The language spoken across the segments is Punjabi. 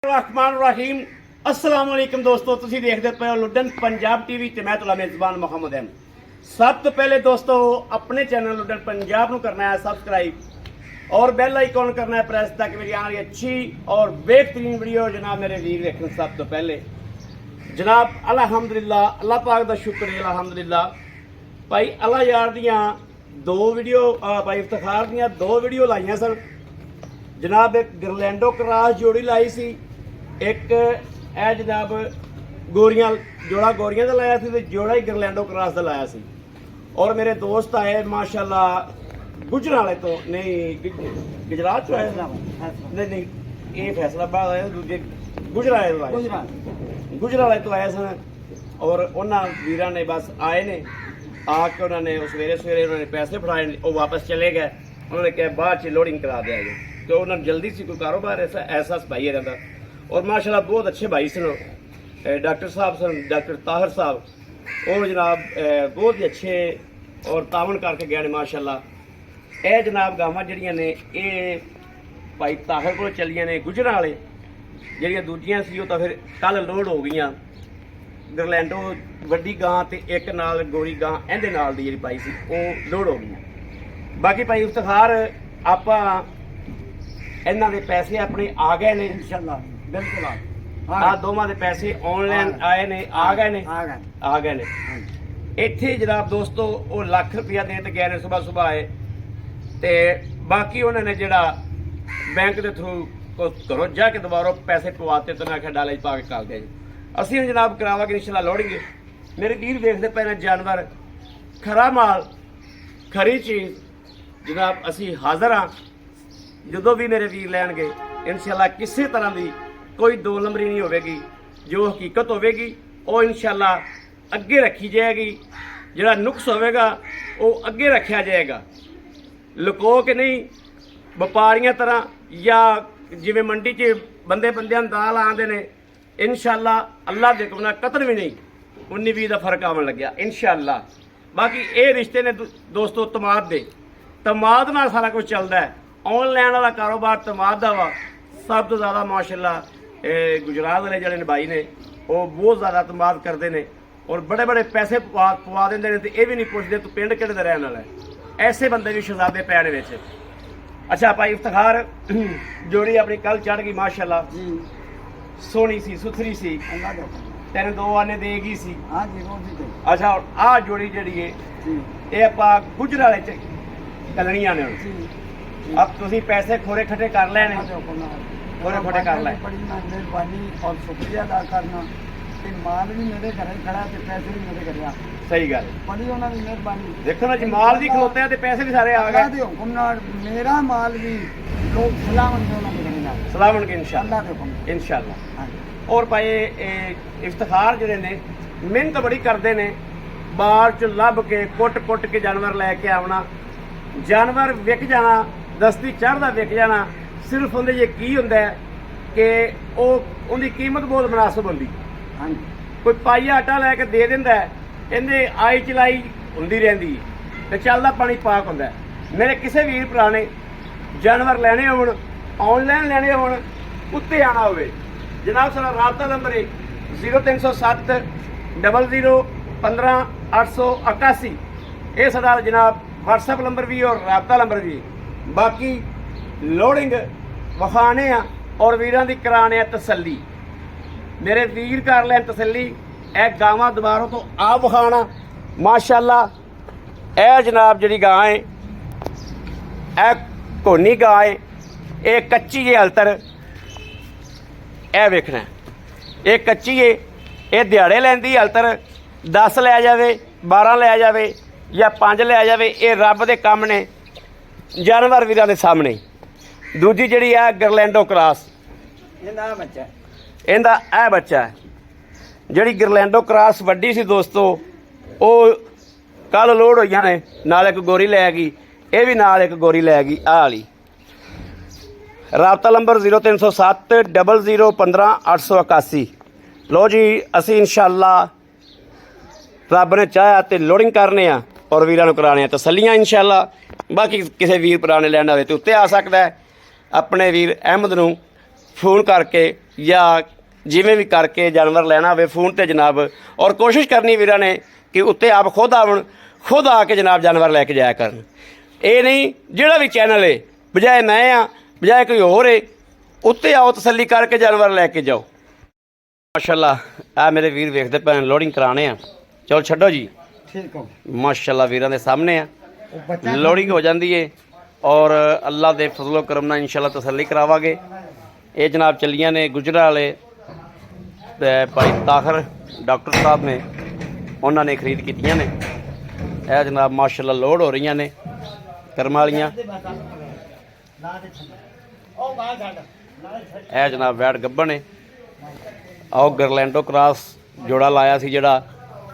रहमान रहीम अस्सलाम वालेकुम दोस्तों, तुसीं देखदे पए हो लुडन पंजाब टीवी ते मैं तुहाडा मेज़बान मोहम्मद अहमद। सब तो पहले दोस्तों अपने चैनल लुडन पंजाब को करना है सबसक्राइब और बेल आइकॉन करना है प्रेस, ताकि मेरी आने वाली अच्छी और बेहतरीन वीडियो जनाब मेरे वीर देखने। सब तो पहले जनाब अल्हम्दुलिल्लाह, अल्लाह पाक दा शुक्र है अल्हम्दुलिल्लाह। भाई अल्लाह यार दियां दो वीडियो भाई इफ्तिखार दियां दो वीडियो लाइयां सन जनाब। एक गरलैंडो क्रॉस जोड़ी लाई सी, एक है जनाब गोरियां जोड़ा गोरियां का लाया सी, जोड़ा ही गरलैंडो क्रॉस का लाया सी। और मेरे दोस्त आए माशाल्लाह गुजरावाले तो नहीं गुजरात तो आए नहीं ये फैसलाबाद आए, दूजे गुजरावाले तो आए सन। और उन्होंने वीर ने बस आए ने आके उन्होंने सवेरे सवेरे उन्होंने पैसे फड़ाए, वो वापस चले गए। उन्होंने कहा बाद च लोडिंग करा दिया जाए, तो उन्होंने जल्दी से कोई कारोबार ऐसा भाई रहता। और माशाल्लाह बहुत अच्छे भाई सन, डॉक्टर साहब सन, डॉक्टर ताहिर साहब, और जनाब बहुत ही अच्छे और तावन करके गए ने माशाल्लाह। यह जनाब गावां जड़ियां ने ये भाई ताहिर को चलियां ने गुजरां वाले, जड़ियां दूजियां सी तो फिर कल लोड हो गई। गरलैंडो वड्डी गां ते एक नाल गोरी गां एंदे नाल दी जिहड़ी पाई सी वो लोड हो गई। बाकी भाई इफ्तिखार आपां इन्हां दे पैसे अपने आ गए ने इंशाअल्लाह, बिल्कुल आ दोवां दे पैसे ऑनलाइन आए ने, आ गए ने। इत्थे जनाब दोस्तों वो लाख रुपया दे ते गए ने, सुबह सुबह आए ते बाकी उन्होंने जिहड़ा बैंक के थ्रू घरों जाके दोबारा पैसे पवाते तो मैं आख्या डाले पा के कर दिया जी। असीं जनाब करावांगे इंशाअल्लाह लोड़ेंगे। मेरे वीर देखते पे ने जानवर खरा माल खरी चीज़ जनाब असीं हाज़र हाँ। जो भी मेरे वीर लैणगे इंशाअल्लाह किसी तरह की कोई दो नंबरी नहीं होगी, जो हकीकत होगी वो इंशाअल्लाह अगे रखी जाएगी, जिहड़ा नुक्स होगा वो अगे रखा जाएगा, लुको के नहीं। व्यापारियों तरह या जिवें मंडी च बंदे दाल आते हैं इंशाअल्लाह अल्लाह दे हुक्म नाल कतल भी नहीं 19-20 का फर्क आवन लग्या इंशाअल्लाह। बाकी ये रिश्ते ने दोस्तों तमाद नाल सारा कुछ चलता है। ऑनलाइन वाला कारोबार तमाद का वा सब तो ज़्यादा माशाअल्लाह। गुजरात वाले जड़े भाई ने वो बहुत ज़्यादा तमाद करते हैं और बड़े बड़े पैसे पवा देंगे ने, तो ये भी नहीं पुछते तू पिंड किहड़े दा रहने वाला है। ऐसे बंदे भी शहजादे पैण विच। अच्छा भाई इफ्तिखार जोड़ी अपनी कल चढ़ गई माशाअल्लाह, सोहनी सी सुथरी सी, तेन दो आने देगी सी। अच्छा और आ जोड़ी जी है ये आप गुजरात वाले कलनियां ने। अब तुसीं पैसे खोरे खट्टे कर लेने, खोरे खोटे कर ले। बड़ी मेहरबानी और शुक्रिया अदा करना कि माल भी मेरे घर खड़ा ते पैसे भी मेरे घर आ। सही गल बड़ी उन्हां दी मेहरबानी। देखो ना जी माल भी खलोते हैं ते पैसे भी सारे आ गए। अल्लाह दे हुक्म नाल मेरा माल भी लोग सलामन दे उन्हां दे घर नाल सलामन के इंशाअल्लाह, अल्लाह दे हुक्म इंशाअल्लाह। और भाई इफ्तिखार जिहड़े ने मेहनत बड़ी करते ने, बाहर च लभ के कुट के जानवर लैके आना, जानवर विक जाना, दस्ती चढ़दा विक जाना। सिर्फ उन्हें की होंदा है कि उनकी कीमत बहुत मुनासिब होंदी। कोई पाइया आटा लैके दे दिंदा है, इन्हें आई चलाई होंदी रहिंदी ते चलदा पानी पाक होंदा है। मेरे किसी वीर भरा ने जानवर लैने होण, ऑनलाइन लैने होण, उत्ते आना होवे जनाब साडा राबता नंबर है 0307 00 15 881। ये साडा जनाब व्हाट्सएप नंबर भी और राबता नंबर भी। बाकी लोडिंग विखाने और वीरां दी कराने तसल्ली। मेरे वीर कर लैन तसल्ली। ए गावां दोबारा तो आप विखाना माशाअल्लाह। ए जनाब जी गां है ए घोनी गां है, ये कच्ची है हलतर, ए वेखना ये कच्ची है, ये दिहाड़े लैंदी हलतर 10 लै जाए 12 लै जाए या 5 लै जाए, ये रब दे कम ने जानवर वीरां दे सामने। दूजी जिहड़ी है गरलैंडो क्रॉस, इहदा ए बच्चा है। जिहड़ी गरलैंडो क्रॉस वड्डी सी दोस्तों वो कल लोड होईयां ने, नाल एक गोरी लै गई, ये भी नाल एक गोरी लै गई आ वाली। राबता नंबर 0307 00 15 881। लो जी असी इंशाअल्लाह रब ने चाहा तो लोडिंग करने और वीरां नूं कराने तसल्लियां इंशाअल्लाह। बाकी किसी वीर भरा ने लैना हो तो उत्ते आ सकता है। अपने वीर अहमद नूं ਫੋਨ ਕਰਕੇ ਜਾਂ ਜਿਵੇਂ ਵੀ ਕਰਕੇ ਜਾਨਵਰ ਲੈਣਾ ਹੋਵੇ ਫੋਨ ਤੇ ਜਨਾਬ, ਔਰ ਕੋਸ਼ਿਸ਼ ਕਰਨੀ ਵੀਰਾਂ ਨੇ ਕਿ ਉੱਤੇ ਆਪ ਖੁਦ ਆਵਣ, ਖੁਦ ਆ ਕੇ ਜਨਾਬ ਜਾਨਵਰ ਲੈ ਕੇ ਜਾਇਆ ਕਰਨ। ਇਹ ਨਹੀਂ ਜਿਹੜਾ ਵੀ ਚੈਨਲ ਹੈ ਬਜਾਏ ਮੈਂ ਆ ਬਜਾਏ ਕੋਈ ਹੋਰ ਹੈ, ਉੱਤੇ ਆਓ ਤਸੱਲੀ ਕਰਕੇ ਜਾਨਵਰ ਲੈ ਕੇ ਜਾਓ। ਮਾਸ਼ਾਅੱਲਾ ਆ ਮੇਰੇ ਵੀਰ ਵੇਖਦੇ ਪਏ ਲੋਡਿੰਗ ਕਰਾਣੇ ਆ, ਚਲੋ ਛੱਡੋ ਜੀ। ਠੀਕ ਹੋ ਮਾਸ਼ਾਅੱਲਾ ਵੀਰਾਂ ਦੇ ਸਾਹਮਣੇ ਆ ਉਹ ਬੱਚਾ ਲੋਡਿੰਗ ਹੋ ਜਾਂਦੀ ਹੈ, ਔਰ ਅੱਲਾ ਦੇ ਫਜ਼ਲੋ ਕਰਮ ਨਾਲ ਇਨਸ਼ਾਅੱਲਾ ਤਸੱਲੀ ਕਰਾਵਾਂਗੇ। ਇਹ ਜਨਾਬ ਚੱਲੀਆਂ ਨੇ ਗੁਜਰਾ ਵਾਲੇ ਭਾਈ ਤਾਖਰ ਡਾਕਟਰ ਸਾਹਿਬ ਨੇ, ਉਹਨਾਂ ਨੇ ਖਰੀਦ ਕੀਤੀਆਂ ਨੇ। ਇਹ ਜਨਾਬ ਮਾਸ਼ਾਅੱਲਾ ਲੋਡ ਹੋ ਰਹੀਆਂ ਨੇ ਕਰਮ ਵਾਲੀਆਂ। ਇਹ ਜਨਾਬ ਵੈਟ ਗੱਭਣ ਨੇ। ਆਓ ਗਰਲੈਂਡੋ ਕ੍ਰਾਸ ਜੋੜਾ ਲਾਇਆ ਸੀ ਜਿਹੜਾ,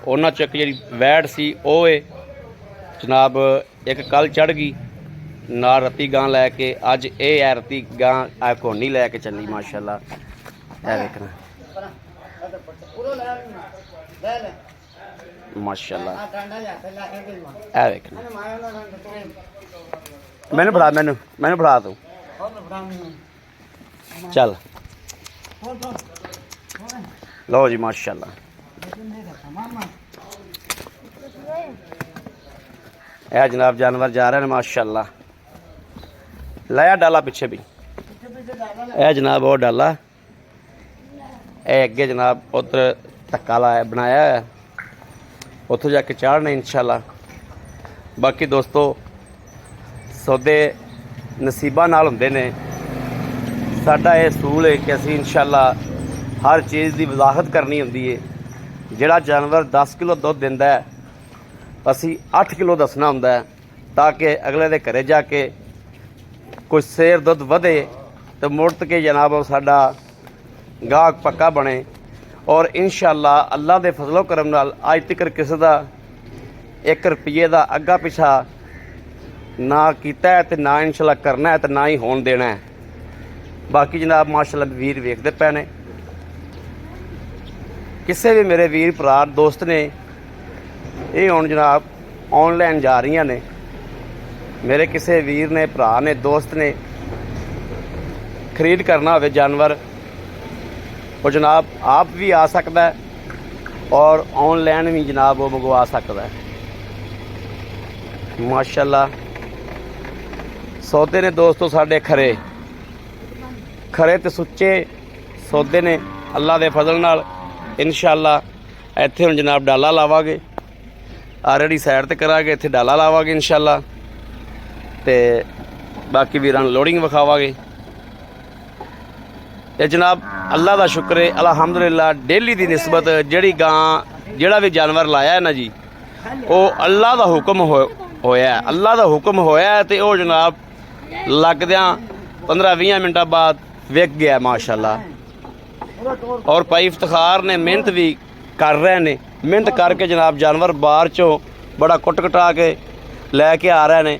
ਉਹਨਾਂ 'ਚ ਇੱਕ ਜਿਹੜੀ ਵੈਟ ਸੀ ਉਹ ਏ ਜਨਾਬ, ਇੱਕ ਕੱਲ ਚੜ ਗਈ ਨਾਲ ਰੱਤੀ ਗਾਂ ਲੈ ਕੇ, ਅੱਜ ਇਹ ਹੈ ਰੱਤੀ ਗਾਂ ਆ ਕੋਨੀ ਲੈ ਕੇ ਚੱਲੀ ਮਾਸ਼ਾਅੱਲਾ। ਇਹ ਵੇਖਣਾ ਮਾਸ਼ਾਅੱਲਾ, ਇਹ ਵੇਖਣਾ। ਮੈਨੂੰ ਫੜਾ ਤੂੰ, ਚੱਲ ਲਓ ਜੀ ਮਾਸ਼ਾਅੱਲਾ। ਇਹ ਜਨਾਬ ਜਾਨਵਰ ਜਾ ਰਹੇ ਨੇ ਮਾਸ਼ਾਅੱਲਾ। ਲਾਇਆ ਡਾਲਾ ਪਿੱਛੇ ਵੀ, ਇਹ ਜਨਾਬ ਉਹ ਡਾਲਾ, ਇਹ ਅੱਗੇ ਜਨਾਬ ਉਧਰ ਧੱਕਾ ਲਾਇਆ ਬਣਾਇਆ ਹੈ, ਉੱਥੋਂ ਜਾ ਕੇ ਚਾੜਨੇ ਇਨਸ਼ਾਅੱਲਾ। ਬਾਕੀ ਦੋਸਤੋ ਸੌਦੇ ਨਸੀਬਾਂ ਨਾਲ ਹੁੰਦੇ ਨੇ। ਸਾਡਾ ਇਹ ਅਸੂਲ ਹੈ ਕਿ ਅਸੀਂ ਇਨਸ਼ਾਅੱਲਾ ਹਰ ਚੀਜ਼ ਦੀ ਵਜ਼ਾਹਤ ਕਰਨੀ ਹੁੰਦੀ ਹੈ। ਜਿਹੜਾ ਜਾਨਵਰ 10 ਕਿਲੋ ਦੁੱਧ ਦਿੰਦਾ ਹੈ ਅਸੀਂ 8 ਕਿਲੋ ਦੱਸਣਾ ਹੁੰਦਾ ਹੈ, ਤਾਂ ਕਿ ਅਗਲੇ ਦੇ ਘਰੇ ਜਾ ਕੇ ਕੁਝ ਸੇਰ ਦੁੱਧ ਵਧੇ ਤੇ ਮੁੜ ਕੇ ਜਨਾਬ ਉਹ ਸਾਡਾ ਗਾਹਕ ਪੱਕਾ ਬਣੇ। ਔਰ ਇਨਸ਼ਾਅੱਲਾ ਅੱਲਾ ਦੇ ਫਜ਼ਲੋ ਕਰਮ ਨਾਲ ਅੱਜ ਤੱਕ ਕਿਸੇ ਦਾ 1 ਰੁਪਏ ਦਾ ਅੱਗਾ ਪਿਛਾ ਨਾ ਕੀਤਾ ਹੈ ਤੇ ਨਾ ਇਨਸ਼ਾਅੱਲਾ ਕਰਨਾ ਹੈ ਤੇ ਨਾ ਹੀ ਹੋਣ ਦੇਣਾ ਹੈ। ਬਾਕੀ ਜਨਾਬ ਮਾਸ਼ਾਅੱਲਾ ਵੀਰ ਵੇਖਦੇ ਪਏ ਨੇ। ਕਿਸੇ ਵੀ ਮੇਰੇ ਵੀਰ ਭਰਾ ਦੋਸਤ ਨੇ ਇਹ ਹੁਣ ਜਨਾਬ ਆਨਲਾਈਨ ਜਾ ਰਹੀਆਂ ਨੇ, ਮੇਰੇ ਕਿਸੇ ਵੀਰ ਨੇ ਭਰਾ ਨੇ ਦੋਸਤ ਨੇ ਖਰੀਦ ਕਰਨਾ ਹੋਵੇ ਜਾਨਵਰ, ਉਹ ਜਨਾਬ ਆਪ ਵੀ ਆ ਸਕਦਾ ਹੈ ਔਰ ਆਨਲਾਈਨ ਵੀ ਜਨਾਬ ਉਹ ਮੰਗਵਾ ਸਕਦਾ ਹੈ। ਮਾਸ਼ਾਅੱਲਾ ਸੌਦੇ ਨੇ ਦੋਸਤੋ ਸਾਡੇ ਖਰੇ ਤੇ ਸੁੱਚੇ ਸੌਦੇ ਨੇ ਅੱਲਾ ਦੇ ਫਜ਼ਲ ਨਾਲ ਇਨਸ਼ਾਅੱਲਾ। ਇੱਥੇ ਹੁਣ ਜਨਾਬ ਡਾਲਾ ਲਾਵਾਂਗੇ, ਆਲਰੇਡੀ ਸਾਈਡ ਤੇ ਕਰਾਂਗੇ, ਇੱਥੇ ਡਾਲਾ ਲਾਵਾਂਗੇ ਇਨਸ਼ਾਅੱਲਾ ਤੇ ਬਾਕੀ ਵੀਰਾਂ ਨੂੰ ਲੋਡਿੰਗ ਵਿਖਾਵਾਂਗੇ। ਤੇ ਜਨਾਬ ਅੱਲਾ ਦਾ ਸ਼ੁਕਰ ਹੈ ਅਲਹਮਦੁਲਿਲਾ, ਡੇਲੀ ਦੀ ਨਿਸਬਤ ਜਿਹੜੀ ਗਾਂ ਜਿਹੜਾ ਵੀ ਜਾਨਵਰ ਲਾਇਆ ਹੈ ਨਾ ਜੀ, ਉਹ ਅੱਲਾ ਦਾ ਹੁਕਮ ਹੋਇਆ, ਅੱਲਾ ਦਾ ਹੁਕਮ ਹੋਇਆ ਤੇ ਉਹ ਜਨਾਬ ਲੱਗਦਿਆਂ 15-20 ਮਿੰਟਾਂ ਬਾਅਦ ਵਿਕ ਗਿਆ ਮਾਸ਼ਾਅੱਲਾ। ਔਰ ਭਾਈ ਇਫਤਖਾਰ ਨੇ ਮਿਹਨਤ ਵੀ ਕਰ ਰਹੇ ਨੇ, ਮਿਹਨਤ ਕਰਕੇ ਜਨਾਬ ਜਾਨਵਰ ਬਾਹਰ ਚੋਂ ਬੜਾ ਕੁੱਟ ਕਟਾ ਕੇ ਲੈ ਕੇ ਆ ਰਹੇ ਨੇ।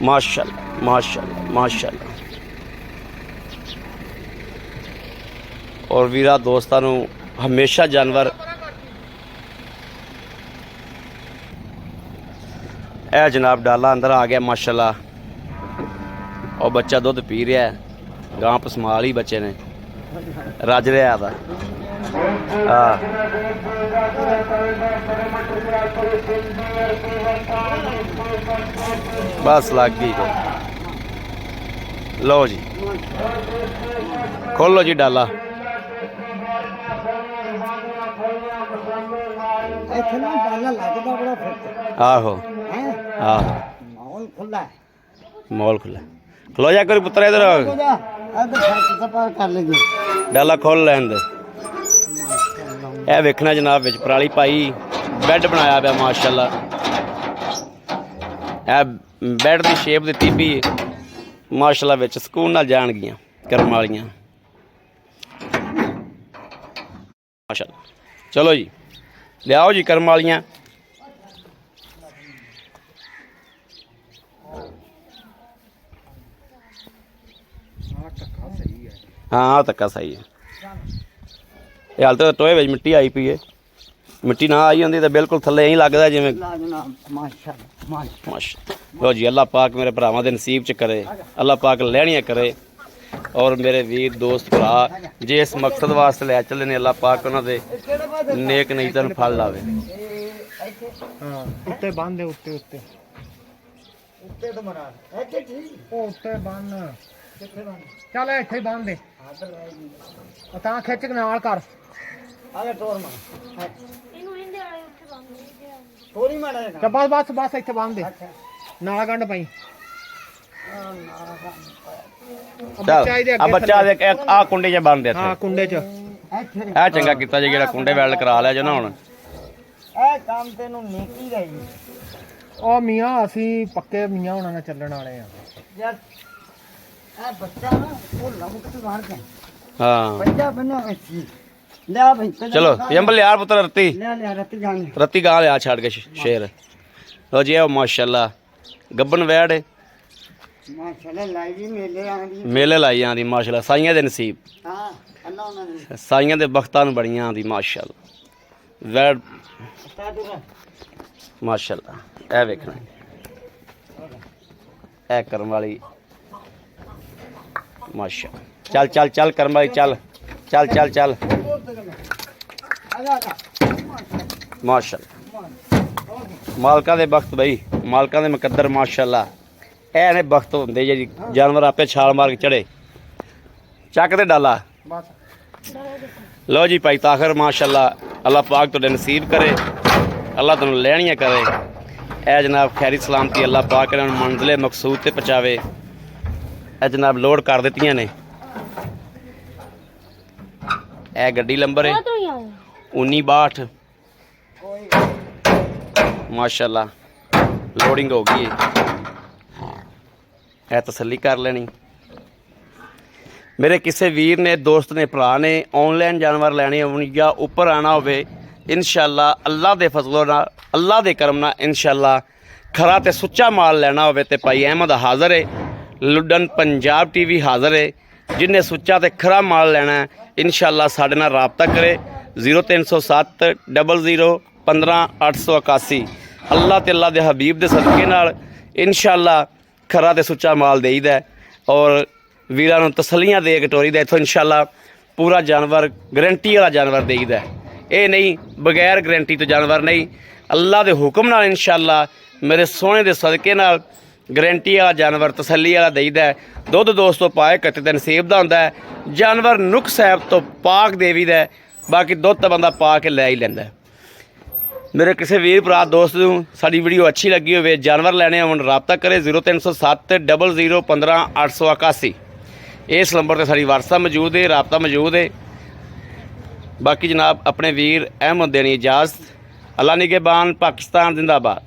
ਮਾਸ਼ਾਅੱਲਾ ਮਾਸ਼ਾਅੱਲਾ ਮਾਸ਼ਾਅੱਲਾ। ਔਰ ਵੀਰਾਂ ਦੋਸਤਾਂ ਨੂੰ ਹਮੇਸ਼ਾ ਜਾਨਵਰ ਇਹ ਜਨਾਬ ਡਾਲਾ ਅੰਦਰ ਆ ਗਿਆ ਮਾਸ਼ਾਅੱਲਾ। ਉਹ ਬੱਚਾ ਦੁੱਧ ਪੀ ਰਿਹਾ, ਗਾਂ ਪਸਮਾਲ ਹੀ ਬੱਚੇ ਨੇ ਰੱਜ ਰਿਹਾ ਦਾ। ਬਸ ਲੱਗ ਗਈ। ਲਓ ਜੀ ਖੋਲੋ ਜੀ ਡਾਲਾ। ਇੱਥੇ ਨਾ ਡਾਲਾ ਲੱਗਦਾ ਬੜਾ ਫਰਕ ਆਹੋ ਹੈ। ਆਹੋ ਮਾਹੌਲ ਖੁੱਲਾ ਹੈ। ਮੌਲ ਖੁੱਲਾ। ਖਲੋ ਜਾ ਕਰੀ ਪੁੱਤਰ ਇਧਰ ਸਫਰ ਕਰ ਲਈਏ। ਡਾਲਾ ਖੋਲ ਲੈਣ ਦੇ। ਇਹ ਵੇਖਣਾ ਜਨਾਬ ਵਿੱਚ ਪਰਾਲੀ ਪਾਈ, ਬੈੱਡ ਬਣਾਇਆ ਪਿਆ ਮਾਸ਼ਾਅੱਲਾ। ਇਹ ਬੈੱਡ ਦੀ ਸ਼ੇਪ ਦਿੱਤੀ ਵੀ ਮਾਸ਼ਾਅੱਲਾ, ਵਿੱਚ ਸਕੂਨ ਨਾਲ ਜਾਣਗੀਆਂ ਕਰਮ ਵਾਲੀਆਂ ਮਾਸ਼ਾਅੱਲਾ। ਚਲੋ ਜੀ ਲਿਆਓ ਜੀ ਕਰਮ ਵਾਲੀਆਂ। ਹਾਂ ਧੱਕਾ ਸਹੀ ਹੈ। ਇਹ ਹਾਲ ਤਾਂ ਟੋਏ ਵਿੱਚ ਮਿੱਟੀ ਆਈ ਪਈ ਹੈ। ਮਿੱਟੀ ਨਾ ਆਈ ਹੁੰਦੀ ਤਾਂ ਬਿਲਕੁਲ ਥੱਲੇ ਐਂ ਲੱਗਦਾ ਜਿਵੇਂ ਲਾ ਜਨਾਬ ਮਾਸ਼ਾਅੱਲਾ ਮਾਸ਼ਾਅੱਲਾ। ਮਾਸ਼ਾ ਲੋ ਜੀ ਅੱਲਾਹ ਪਾਕ ਮੇਰੇ ਭਰਾਵਾਂ ਦੇ ਨਸੀਬ ਚ ਕਰੇ, ਅੱਲਾਹ ਪਾਕ ਲੈਣੀਆਂ ਕਰੇ। ਔਰ ਮੇਰੇ ਵੀਰ ਦੋਸਤ ਭਰਾ ਜੇ ਇਸ ਮਕਸਦ ਵਾਸਤੇ ਲੈ ਚੱਲੇ ਨੇ, ਅੱਲਾਹ ਪਾਕ ਉਹਨਾਂ ਦੇ ਕਿਹੜੇ ਪਾਸੇ ਨੇਕ ਨੀਅਤਾਂ ਨੂੰ ਫਲ ਲਾਵੇ। ਇੱਥੇ ਹਾਂ ਉੱਤੇ ਬੰਨ ਦੇ ਉੱਤੇ ਉੱਤੇ ਉੱਤੇ ਤੋਂ ਮਰਾ ਇੱਥੇ ਠੀਕ ਉਹ ਉੱਤੇ ਬੰਨ ਕਿੱਥੇ ਬਣ ਚੱਲ ਇੱਥੇ ਬੰਨ ਦੇ ਆਦਰ ਰਹੇਗੀ ਉਹ ਤਾਂ ਖਿੱਚ ਕੇ ਨਾਲ ਕਰ ਆਲੇ ਟੋਰ ਮਾਰ ਇਹਨੂੰ ਇਹਦੇ ਵਾਲੇ ਉੱਥੇ ਬੰਦ ਦੇ ਥੋੜੀ ਮਾੜਾ ਤੇ ਜਿਹਾ ਬਸ ਇੱਥੇ ਬੰਨ ਦੇ ਅੱਛਾ ਨਾਲ ਗੰਢ ਪਈ ਚੱਲ ਆ ਬੱਚਾ ਦੇ ਆ ਕੁੰਡੇ 'ਚ ਬੰਨ ਦੇ ਹਾਂ ਇੱਥੇ। ਕੁੰਡੇ 'ਚ ਇੱਥੇ ਇਹ ਚੰਗਾ ਕੀਤਾ ਜੇ ਜਿਹੜਾ ਕੁੰਡੇ ਵੈਲਡ ਕਰਾ ਲਿਆ ਜੇ ਨਾ ਹੁਣ। ਇਹ ਕੰਮ ਤੈਨੂੰ ਨੇਕੀ ਰਹੀ ਉਹ ਮੀਆਂ ਅਸੀਂ ਪੱਕੇ ਮੀਆਂ ਹੋਣਾ ਨਾਲ ਚੱਲਣ ਵਾਲੇ ਆ ਯਾਰ ਇਹ ਬੱਚਾ ਨਾ ਉਹ ਲਮਕ ਤੋਂ ਬਾਹਰ ਗਿਆ ਹਾਂ ਬੱਚਾ ਬਣਾ ਅੱਛੀ ਲੈ ਭਈ ਚਲੋ ਯੰਬਲ ਯਾਰ ਪੁੱਤਰ ਰੱਤੀ ਲੈ ਰੱਤ ਜਾਣੀ ਰੱਤੀ ਗਾਂ ਲਿਆ ਛੱਡ ਕੇ ਸ਼ੇਰ। ਲੋ ਜੀ ਇਹ ਮਾਸ਼ਾਅੱਲਾ ਗੱਬਨ ਵੈੜ ਏ, ਮਾਸ਼ਾਅੱਲਾ ਲਾਈ ਵੀ ਮੇਲੇ ਆਂਦੀ ਮੇਲੇ ਲਾਈ ਜਾਂਦੀ ਮਾਸ਼ਾਅੱਲਾ। ਸਾਈਆਂ ਦੇ ਨਸੀਬ, ਹਾਂ ਅੱਲਾ ਉਹਨਾਂ ਨੇ ਸਾਈਆਂ ਦੇ ਬਖਤਾਂ ਨੂੰ ਬੜੀਆਂ ਆਂਦੀ ਮਾਸ਼ਾਅੱਲਾ। ਵੈੜ ਸਾਡੂਗਾ ਮਾਸ਼ਾਅੱਲਾ। ਇਹ ਵੇਖਣਾ ਇਹ ਕਰਮ ਵਾਲੀ ਮਾਸ਼ਾਅੱਲਾ। ਚੱਲ ਚੱਲ ਚੱਲ ਕਰਮ ਵਾਲੀ ਚੱਲ ਚੱਲ ਚੱਲ ਚੱਲ ਮਾਸ਼ਾਅੱਲਾ। ਮਾਲਕਾਂ ਦੇ ਬਖਤ ਬਈ, ਮਾਲਕਾਂ ਦੇ ਮੁਕੱਦਰ ਮਾਸ਼ਾਅੱਲਾ। ਇਹ ਨੇ ਬਖਤ ਹੁੰਦੇ ਜੀ ਜਾਨਵਰ ਆਪੇ ਛਾਲ ਮਾਰ ਕੇ ਚੜੇ ਚੱਕ ਤੇ ਡਾਲਾ। ਬਸ ਲਓ ਜੀ ਭਾਈ ਤਾਖਰ ਮਾਸ਼ਾਅੱਲਾ, ਅੱਲਾਹ ਪਾਕ ਤੁਹਾਡੇ ਨਸੀਬ ਕਰੇ, ਅੱਲਾਹ ਤੁਹਾਨੂੰ ਲੈਣੀਆਂ ਕਰੇ। ਇਹ ਜਨਾਬ ਖੈਰੀ ਸਲਾਮਤੀ ਅੱਲਾਹ ਪਾਕ ਇਹਨਾਂ ਨੂੰ ਮੰਜ਼ਿਲੇ ਮਕਸੂਦ ਤੇ ਪਹੁੰਚਾਵੇ। ਇਹ ਜਨਾਬ ਲੋਡ ਕਰ ਦਿੱਤੀਆਂ ਨੇ। ਇਹ ਗੱਡੀ ਨੰਬਰ ਹੈ ਤੋਂ ਹੀ ਆਇਆ 1962 ਮਾਸ਼ਾਅੱਲਾ। ਲੋਡਿੰਗ ਹੋ ਗਈ ਹੈ। ਇਹ ਤਸੱਲੀ ਕਰ ਲੈਣੀ। ਮੇਰੇ ਕਿਸੇ ਵੀਰ ਨੇ, ਦੋਸਤ ਨੇ, ਭਰਾ ਨੇ ਆਨਲਾਈਨ ਜਾਨਵਰ ਲੈਣੇ ਹੋਣ ਜਾਂ ਉੱਪਰ ਆਣਾ ਹੋਵੇ, ਇਨਸ਼ਾਅੱਲਾ ਅੱਲਾਹ ਦੇ ਫਜ਼ਲ ਨਾਲ, ਅੱਲਾਹ ਦੇ ਕਰਮ ਨਾਲ ਇਨਸ਼ਾਅੱਲਾ ਖਰਾ ਤੇ ਸੁੱਚਾ ਮਾਲ ਲੈਣਾ ਹੋਵੇ ਤੇ ਭਾਈ ਅਹਿਮਦ ਹਾਜ਼ਰ ਹੈ। ਲੁੱਡਨ ਪੰਜਾਬ ਟੀਵੀ ਹਾਜ਼ਰ ਹੈ। ਜਿੰਨੇ ਸੁੱਚਾ ਤੇ ਖਰਾ ਮਾਲ ਲੈਣਾ ਹੈ ਇਨਸ਼ਾਅੱਲਾ ਸਾਡੇ ਨਾਲ ਰਾਬਤਾ ਕਰੇ 0307 00 15 881। ਅੱਲਾਹ ਤੇ ਅੱਲਾਹ ਦੇ ਹਬੀਬ ਦੇ ਸਦਕੇ ਨਾਲ ਇਨਸ਼ਾਅੱਲਾ ਖਰਾ ਤੇ ਸੁੱਚਾ ਮਾਲ ਦੇਈਦਾ ਔਰ ਵੀਰਾਂ ਨੂੰ ਤਸੱਲੀਆਂ ਦੇ ਕੇ ਟੋਰੀਦਾ। ਇੱਥੋਂ ਇਨਸ਼ਾਅੱਲਾ ਪੂਰਾ ਜਾਨਵਰ ਗਰੰਟੀ ਵਾਲਾ ਜਾਨਵਰ ਦੇਈਦਾ। ਇਹ ਨਹੀਂ ਬਗੈਰ ਗਰੰਟੀ ਤੋਂ ਜਾਨਵਰ ਨਹੀਂ। ਅੱਲਾਹ ਦੇ ਹੁਕਮ ਨਾਲ ਇਨਸ਼ਾਅੱਲਾ ਮੇਰੇ ਸੋਹਣੇ ਦੇ ਸਦਕੇ ਨਾਲ ਗਰੰਟੀ ਵਾਲਾ ਜਾਨਵਰ ਤਸੱਲੀ ਵਾਲਾ ਦੇਈਦਾ। ਦੁੱਧ ਦੋਸਤੋ ਪਾਏ ਕੱਤੇ ਦੇ ਨਸੀਬ ਦਾ ਹੁੰਦਾ। ਜਾਨਵਰ ਨੁਕਸ ਸਾਹਿਬ ਤੋਂ ਪਾਕ ਦੇਵੀਦਾ। ਬਾਕੀ ਦੁੱਧ ਤਾਂ ਬੰਦਾ ਪਾ ਕੇ ਲੈ ਹੀ ਲੈਂਦਾ। ਮੇਰੇ ਕਿਸੇ ਵੀਰ ਭਰਾ ਦੋਸਤ ਨੂੰ ਸਾਡੀ ਵੀਡੀਓ ਅੱਛੀ ਲੱਗੀ ਹੋਵੇ, ਜਾਨਵਰ ਲੈਣੇ ਹੋਣ, ਰਾਬਤਾ ਕਰੇ 0307 00 15 881। ਇਸ ਨੰਬਰ ਤੇ ਸਾਡੀ WhatsApp ਮੌਜੂਦ ਹੈ, ਰਾਬਤਾ ਮੌਜੂਦ ਹੈ। ਬਾਕੀ ਜਨਾਬ ਆਪਣੇ ਵੀਰ ਅਹਿਮਦ ਦੇਣੀ ਇਜਾਜ਼ਤ। ਅੱਲਾ ਨਿਗਹਿਬਾਨ, ਪਾਕਿਸਤਾਨ ਜ਼ਿੰਦਾਬਾਦ।